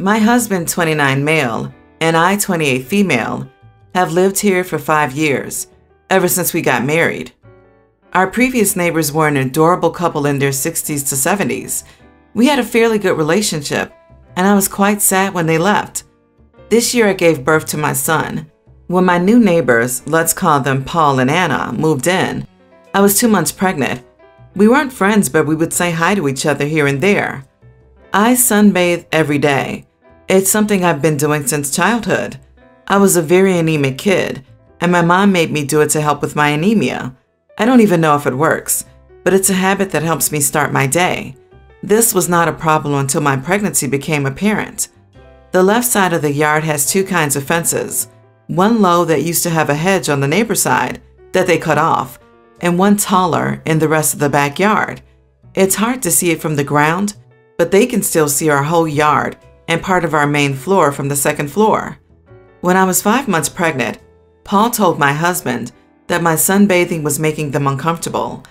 My husband, 29 male, and I, 28 female, have lived here for 5 years, ever since we got married. Our previous neighbors were an adorable couple in their 60s to 70s. We had a fairly good relationship, and I was quite sad when they left. This year I gave birth to my son. When my new neighbors, let's call them Paul and Anna, moved in, I was 2 months pregnant. We weren't friends, but we would say hi to each other here and there. I sunbathe every day. It's something I've been doing since childhood. I was a very anemic kid, and my mom made me do it to help with my anemia. I don't even know if it works, but it's a habit that helps me start my day. This was not a problem until my pregnancy became apparent. The left side of the yard has 2 kinds of fences, one low that used to have a hedge on the neighbor side that they cut off, and one taller in the rest of the backyard. It's hard to see it from the ground, but they can still see our whole yard and part of our main floor from the second floor. When I was 5 months pregnant, Paul told my husband that my sunbathing was making them uncomfortable.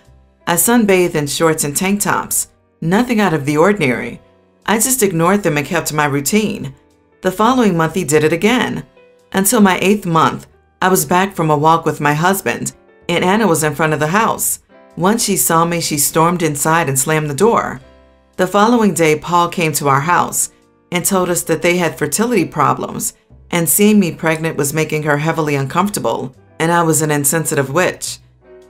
I sunbathed in shorts and tank tops, nothing out of the ordinary. I just ignored them and kept my routine. The following month he did it again. Until my 8th month, I was back from a walk with my husband, and Anna was in front of the house. Once she saw me, she stormed inside and slammed the door. The following day, Paul came to our house and told us that they had fertility problems, and seeing me pregnant was making her heavily uncomfortable, and I was an insensitive witch.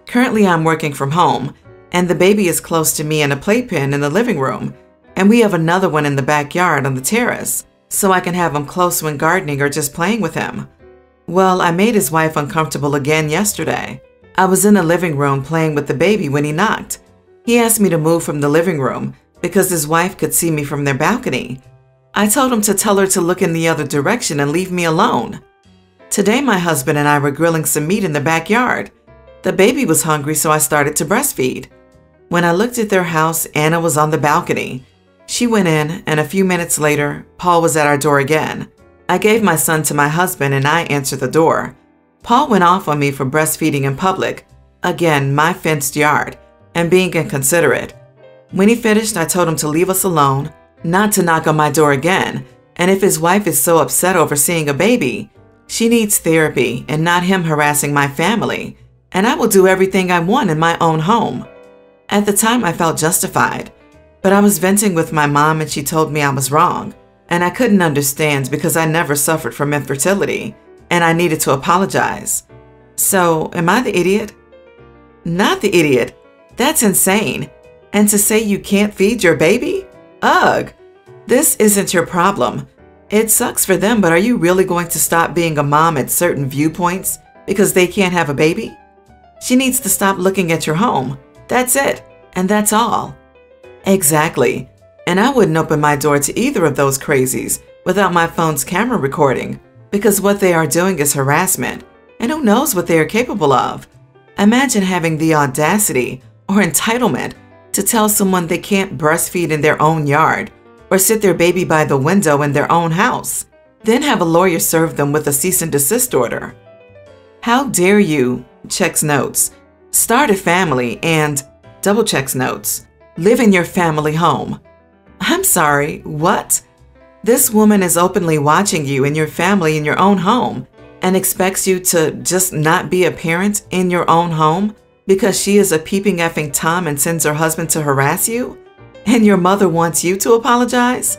Currently, I'm working from home, and the baby is close to me in a playpen in the living room, and we have another one in the backyard on the terrace, so I can have him close when gardening or just playing with him. Well, I made his wife uncomfortable again yesterday. I was in the living room playing with the baby when he knocked. He asked me to move from the living room because his wife could see me from their balcony. I told him to tell her to look in the other direction and leave me alone. Today, my husband and I were grilling some meat in the backyard. The baby was hungry, so I started to breastfeed. When I looked at their house, Anna was on the balcony. She went in, and a few minutes later, Paul was at our door again. I gave my son to my husband, and I answered the door. Paul went off on me for breastfeeding in public, again, my fenced yard, and being inconsiderate. When he finished, I told him to leave us alone, not to knock on my door again, and if his wife is so upset over seeing a baby, she needs therapy and not him harassing my family, and I will do everything I want in my own home. At the time, I felt justified, but I was venting with my mom and she told me I was wrong, and I couldn't understand because I never suffered from infertility, and I needed to apologize. So, am I the idiot? Not the idiot. That's insane. And to say you can't feed your baby? Ugh! This isn't your problem. It sucks for them, but are you really going to stop being a mom at certain viewpoints because they can't have a baby? She needs to stop looking at your home. That's it. And that's all. Exactly. And I wouldn't open my door to either of those crazies without my phone's camera recording, because what they are doing is harassment, and who knows what they are capable of. Imagine having the audacity or entitlement to tell someone they can't breastfeed in their own yard or sit their baby by the window in their own house, then have a lawyer serve them with a cease and desist order. How dare you, checks notes, start a family and, double checks notes, live in your family home. I'm sorry, what? This woman is openly watching you and your family in your own home and expects you to just not be a parent in your own home because she is a peeping effing Tom and sends her husband to harass you? And your mother wants you to apologize?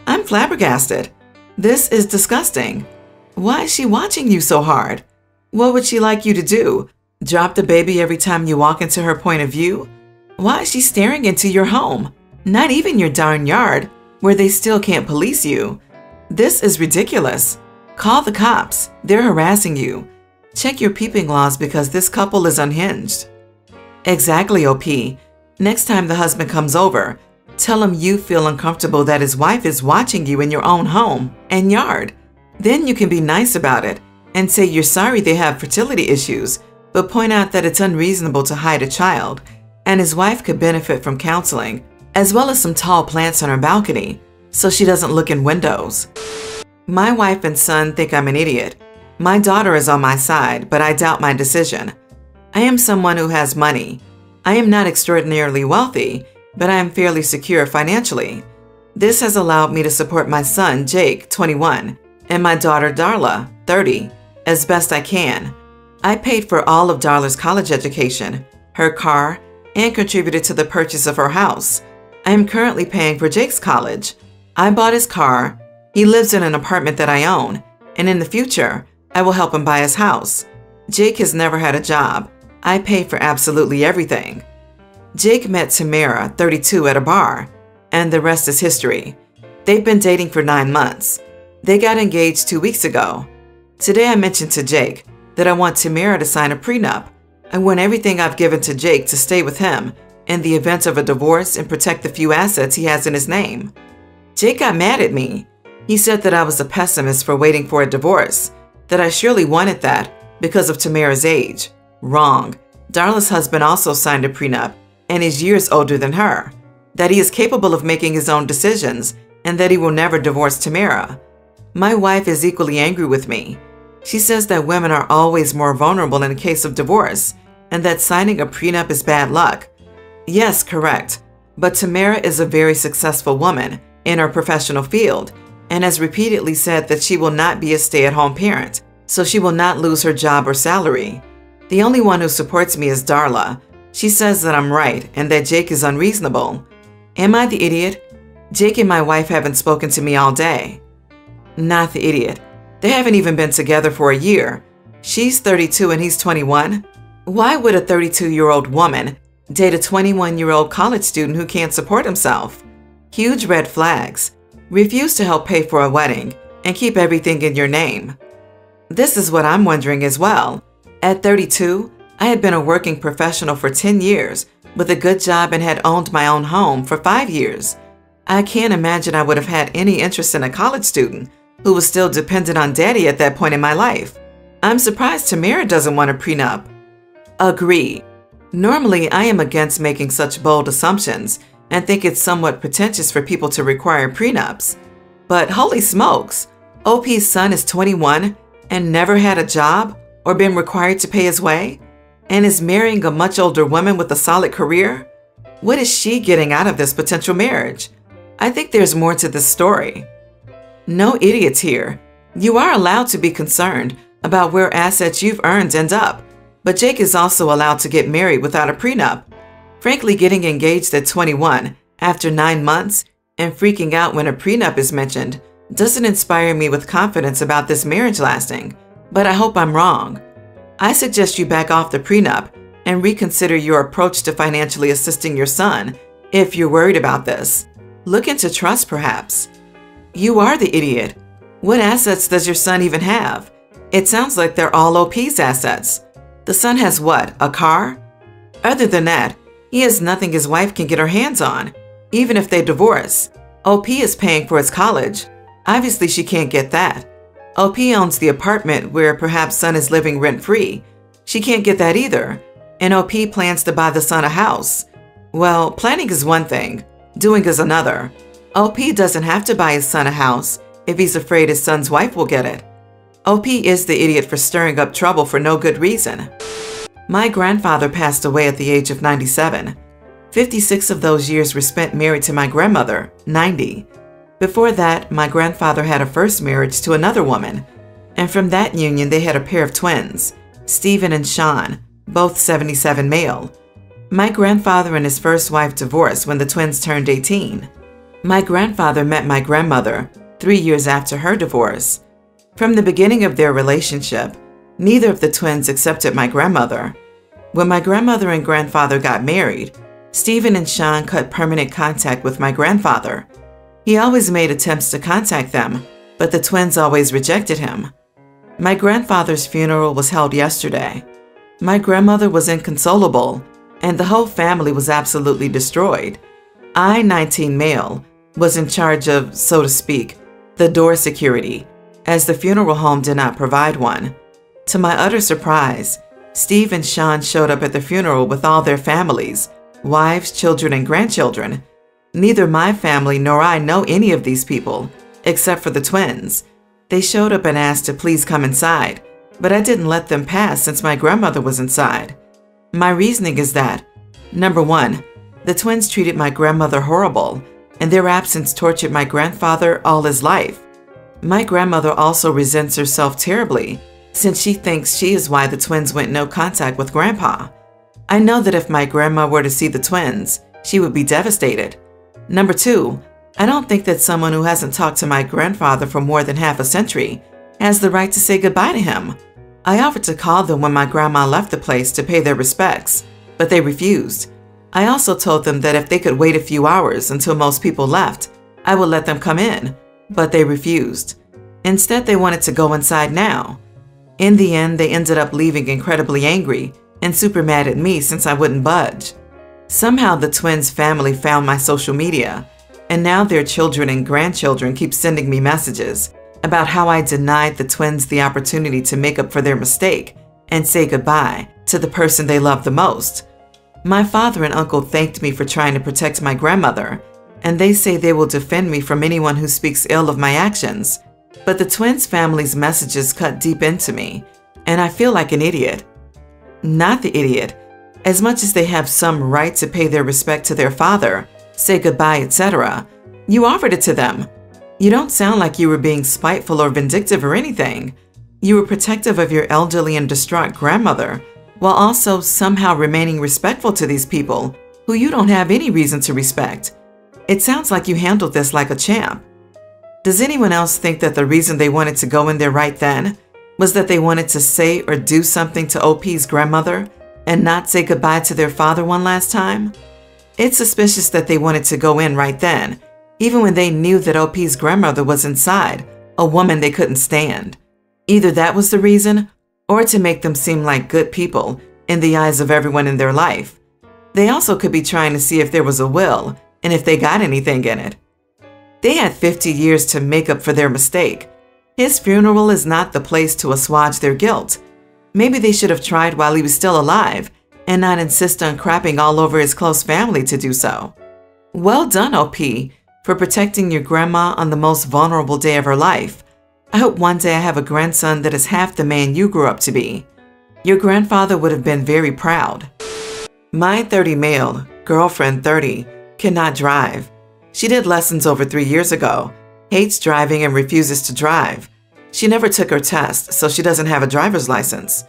I'm flabbergasted. This is disgusting. Why is she watching you so hard? What would she like you to do? Drop the baby every time you walk into her point of view? Why is she staring into your home? Not even your darn yard, where they still can't police you. This is ridiculous. Call the cops. They're harassing you. Check your peeping laws because this couple is unhinged. Exactly, OP. Next time the husband comes over, tell him you feel uncomfortable that his wife is watching you in your own home and yard. Then you can be nice about it and say you're sorry they have fertility issues, but point out that it's unreasonable to hide a child, and his wife could benefit from counseling, as well as some tall plants on her balcony, so she doesn't look in windows. My wife and son think I'm an idiot. My daughter is on my side, but I doubt my decision. I am someone who has money. I am not extraordinarily wealthy, but I am fairly secure financially. This has allowed me to support my son, Jake, 21, and my daughter, Darla, 30, as best I can. I paid for all of Darla's college education, her car, and contributed to the purchase of her house. I am currently paying for Jake's college. I bought his car. He lives in an apartment that I own, and in the future, I will help him buy his house. Jake has never had a job. I pay for absolutely everything. Jake met Tamara, 32, at a bar, and the rest is history. They've been dating for 9 months. They got engaged 2 weeks ago. Today I mentioned to Jake that I want Tamara to sign a prenup. I want everything I've given to Jake to stay with him in the event of a divorce and protect the few assets he has in his name. Jake got mad at me. He said that I was a pessimist for waiting for a divorce, that I surely wanted that because of Tamara's age. Wrong. Darla's husband also signed a prenup and is years older than her, that he is capable of making his own decisions, and that he will never divorce Tamara. My wife is equally angry with me. She says that women are always more vulnerable in a case of divorce, and that signing a prenup is bad luck. Yes, correct. But Tamara is a very successful woman in her professional field, and has repeatedly said that she will not be a stay-at-home parent, so she will not lose her job or salary. The only one who supports me is Darla. She says that I'm right and that Jake is unreasonable. Am I the idiot? Jake and my wife haven't spoken to me all day. Not the idiot. They haven't even been together for a year. She's 32 and he's 21. Why would a 32-year-old woman date a 21-year-old college student who can't support himself? Huge red flags. Refuse to help pay for a wedding and keep everything in your name. This is what I'm wondering as well. At 32, I had been a working professional for 10 years with a good job and had owned my own home for 5 years. I can't imagine I would have had any interest in a college student who was still dependent on daddy at that point in my life. I'm surprised Tamara doesn't want a prenup. Agree. Normally, I am against making such bold assumptions and think it's somewhat pretentious for people to require prenups. But holy smokes, OP's son is 21 and never had a job or been required to pay his way, and is marrying a much older woman with a solid career? What is she getting out of this potential marriage? I think there's more to this story. No idiots here. You are allowed to be concerned about where assets you've earned end up, but Jake is also allowed to get married without a prenup. Frankly, getting engaged at 21 after 9 months and freaking out when a prenup is mentioned doesn't inspire me with confidence about this marriage lasting, but I hope I'm wrong. I suggest you back off the prenup and reconsider your approach to financially assisting your son if you're worried about this. Look into trust, perhaps. You are the idiot. What assets does your son even have? It sounds like they're all OP's assets. The son has what, a car? Other than that, he has nothing his wife can get her hands on, even if they divorce. OP is paying for his college. Obviously, she can't get that. OP owns the apartment where perhaps son is living rent-free. She can't get that either. And OP plans to buy the son a house. Well, planning is one thing, doing is another. OP doesn't have to buy his son a house if he's afraid his son's wife will get it. OP is the idiot for stirring up trouble for no good reason. My grandfather passed away at the age of 97. 56 of those years were spent married to my grandmother, 90. Before that, my grandfather had a first marriage to another woman, and from that union they had a pair of twins, Stephen and Sean, both 77 male. My grandfather and his first wife divorced when the twins turned 18. My grandfather met my grandmother 3 years after her divorce. From the beginning of their relationship, neither of the twins accepted my grandmother. When my grandmother and grandfather got married, Stephen and Sean cut permanent contact with my grandfather. He always made attempts to contact them, but the twins always rejected him. My grandfather's funeral was held yesterday. My grandmother was inconsolable, and the whole family was absolutely destroyed. I, 19 male, was in charge of, so to speak, the door security, as the funeral home did not provide one. To my utter surprise, Steve and Sean showed up at the funeral with all their families, wives, children, and grandchildren. Neither my family nor I know any of these people, except for the twins. They showed up and asked to please come inside, but I didn't let them pass since my grandmother was inside. My reasoning is that, number one, the twins treated my grandmother horrible, and their absence tortured my grandfather all his life. My grandmother also resents herself terribly, since she thinks she is why the twins went no contact with Grandpa. I know that if my grandma were to see the twins, she would be devastated. Number 2, I don't think that someone who hasn't talked to my grandfather for more than half a century has the right to say goodbye to him. I offered to call them when my grandma left the place to pay their respects, but they refused. I also told them that if they could wait a few hours until most people left, I would let them come in, but they refused. Instead, they wanted to go inside now. In the end, they ended up leaving incredibly angry and super mad at me since I wouldn't budge. Somehow the twins' family found my social media, and now their children and grandchildren keep sending me messages about how I denied the twins the opportunity to make up for their mistake and say goodbye to the person they love the most. My father and uncle thanked me for trying to protect my grandmother, and they say they will defend me from anyone who speaks ill of my actions. But the twins' family's messages cut deep into me, and I feel like an idiot. Not the idiot. As much as they have some right to pay their respect to their father, say goodbye, etc., you offered it to them. You don't sound like you were being spiteful or vindictive or anything. You were protective of your elderly and distraught grandmother, while also somehow remaining respectful to these people who you don't have any reason to respect. It sounds like you handled this like a champ. Does anyone else think that the reason they wanted to go in there right then was that they wanted to say or do something to OP's grandmother and not say goodbye to their father one last time? It's suspicious that they wanted to go in right then, even when they knew that OP's grandmother was inside, a woman they couldn't stand. Either that was the reason, or to make them seem like good people in the eyes of everyone in their life. They also could be trying to see if there was a will and if they got anything in it. They had 50 years to make up for their mistake. His funeral is not the place to assuage their guilt. Maybe they should have tried while he was still alive and not insist on crapping all over his close family to do so. Well done, OP, for protecting your grandma on the most vulnerable day of her life. I hope one day I have a grandson that is half the man you grew up to be. Your grandfather would have been very proud. My 30 male, girlfriend 30, cannot drive. She did lessons over 3 years ago, hates driving and refuses to drive. She never took her test, so she doesn't have a driver's license.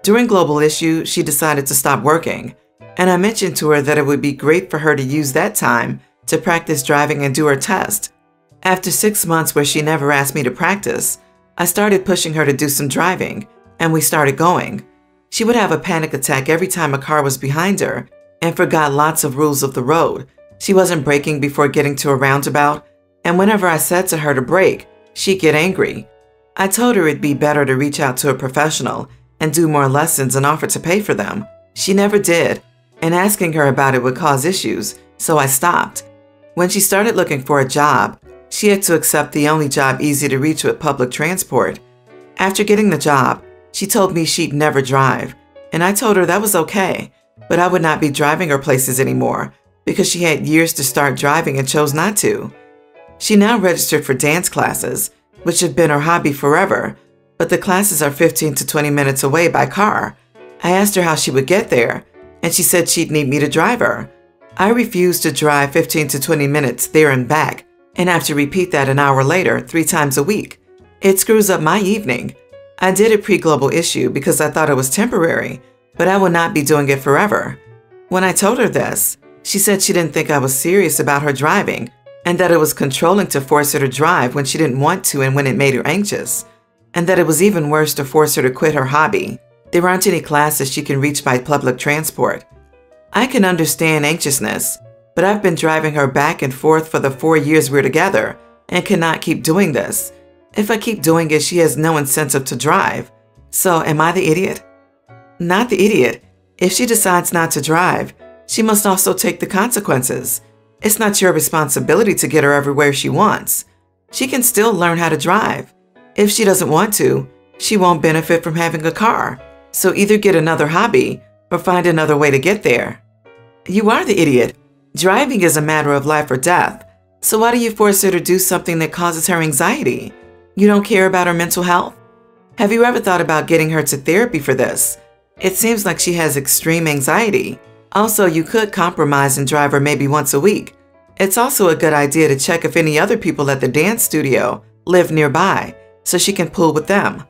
During Global Issue, she decided to stop working, and I mentioned to her that it would be great for her to use that time to practice driving and do her test. After 6 months where she never asked me to practice, I started pushing her to do some driving, and we started going. She would have a panic attack every time a car was behind her and forgot lots of rules of the road. She wasn't braking before getting to a roundabout, and whenever I said to her to brake, she'd get angry. I told her it'd be better to reach out to a professional and do more lessons and offer to pay for them. She never did, and asking her about it would cause issues, so I stopped. When she started looking for a job, she had to accept the only job easy to reach with public transport. After getting the job, she told me she'd never drive, and I told her that was okay, but I would not be driving her places anymore because she had years to start driving and chose not to. She now registered for dance classes, which have been her hobby forever, but the classes are 15 to 20 minutes away by car. I asked her how she would get there, and she said she'd need me to drive her. I refused to drive 15 to 20 minutes there and back, and have to repeat that an hour later, 3 times a week. It screws up my evening. I did it pre-Global Issue because I thought it was temporary, but I would not be doing it forever. When I told her this, she said she didn't think I was serious about her driving, and that it was controlling to force her to drive when she didn't want to and when it made her anxious, and that it was even worse to force her to quit her hobby. There aren't any classes she can reach by public transport. I can understand anxiousness, but I've been driving her back and forth for the 4 years we're together and cannot keep doing this. If I keep doing it, she has no incentive to drive. So am I the idiot? Not the idiot. If she decides not to drive, she must also take the consequences. It's not your responsibility to get her everywhere she wants. She can still learn how to drive. If she doesn't want to, she won't benefit from having a car. So either get another hobby or find another way to get there. You are the idiot. Driving is a matter of life or death. So why do you force her to do something that causes her anxiety? You don't care about her mental health? Have you ever thought about getting her to therapy for this? It seems like she has extreme anxiety. Also, you could compromise and drive her maybe once a week. It's also a good idea to check if any other people at the dance studio live nearby so she can pool with them.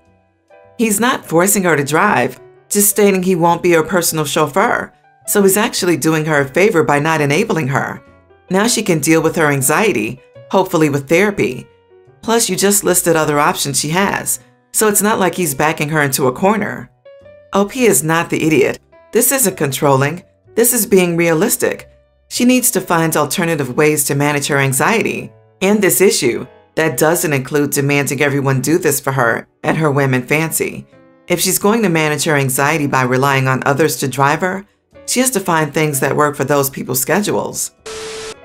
He's not forcing her to drive, just stating he won't be her personal chauffeur, so he's actually doing her a favor by not enabling her. Now she can deal with her anxiety, hopefully with therapy. Plus, you just listed other options she has, so it's not like he's backing her into a corner. OP is not the idiot. This isn't controlling. This is being realistic. She needs to find alternative ways to manage her anxiety and this issue that doesn't include demanding everyone do this for her at her whim and fancy. If she's going to manage her anxiety by relying on others to drive her, she has to find things that work for those people's schedules.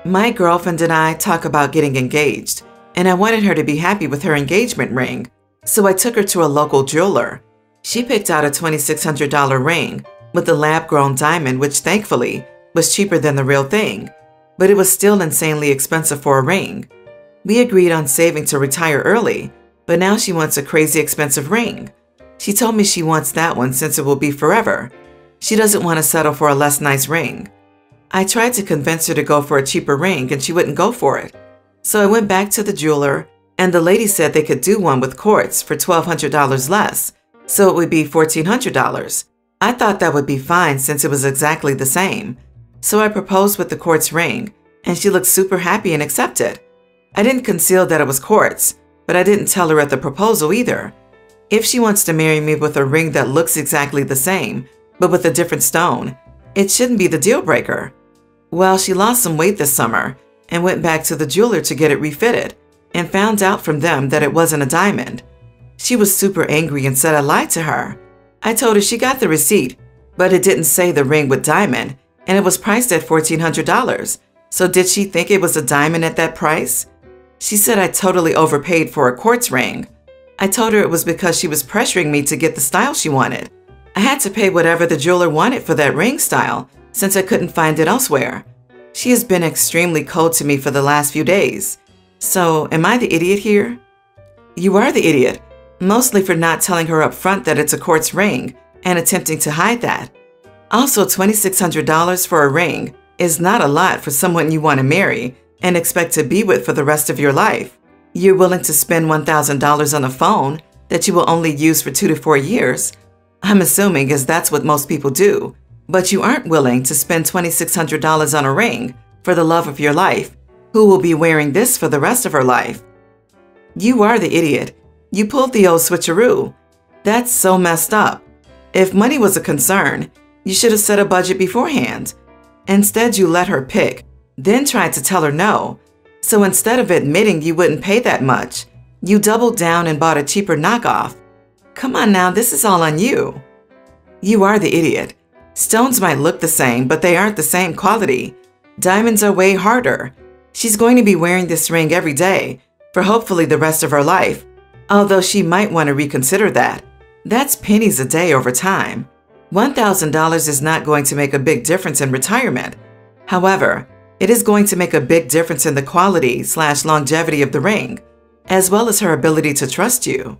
My girlfriend and I talk about getting engaged, and I wanted her to be happy with her engagement ring, so I took her to a local jeweler. She picked out a $2,600 ring with a lab-grown diamond, which thankfully was cheaper than the real thing, but it was still insanely expensive for a ring. We agreed on saving to retire early, but now she wants a crazy expensive ring. She told me she wants that one since it will be forever. She doesn't want to settle for a less nice ring. I tried to convince her to go for a cheaper ring and she wouldn't go for it. So I went back to the jeweler and the lady said they could do one with quartz for $1,200 less, so it would be $1,400. I thought that would be fine since it was exactly the same. So I proposed with the quartz ring, and she looked super happy and accepted. I didn't conceal that it was quartz, but I didn't tell her at the proposal either. If she wants to marry me with a ring that looks exactly the same, but with a different stone, it shouldn't be the deal breaker. Well, she lost some weight this summer and went back to the jeweler to get it refitted and found out from them that it wasn't a diamond. She was super angry and said I lied to her. I told her she got the receipt, but it didn't say the ring with diamond, and it was priced at $1,400. So did she think it was a diamond at that price? She said I totally overpaid for a quartz ring. I told her it was because she was pressuring me to get the style she wanted. I had to pay whatever the jeweler wanted for that ring style since I couldn't find it elsewhere. She has been extremely cold to me for the last few days. So am I the idiot here? You are the idiot, mostly for not telling her up front that it's a quartz ring and attempting to hide that. Also, $2,600 for a ring is not a lot for someone you want to marry and expect to be with for the rest of your life. You're willing to spend $1,000 on a phone that you will only use for 2 to 4 years. I'm assuming as that's what most people do, but you aren't willing to spend $2,600 on a ring for the love of your life, who will be wearing this for the rest of her life. You are the idiot. You pulled the old switcheroo. That's so messed up. If money was a concern, you should have set a budget beforehand. Instead, you let her pick, then tried to tell her no. So instead of admitting you wouldn't pay that much, you doubled down and bought a cheaper knockoff. Come on now, this is all on you. You are the idiot. Stones might look the same, but they aren't the same quality. Diamonds are way harder. She's going to be wearing this ring every day for hopefully the rest of her life, although she might want to reconsider that. That's pennies a day over time. $1,000 is not going to make a big difference in retirement. However, it is going to make a big difference in the quality/longevity of the ring, as well as her ability to trust you.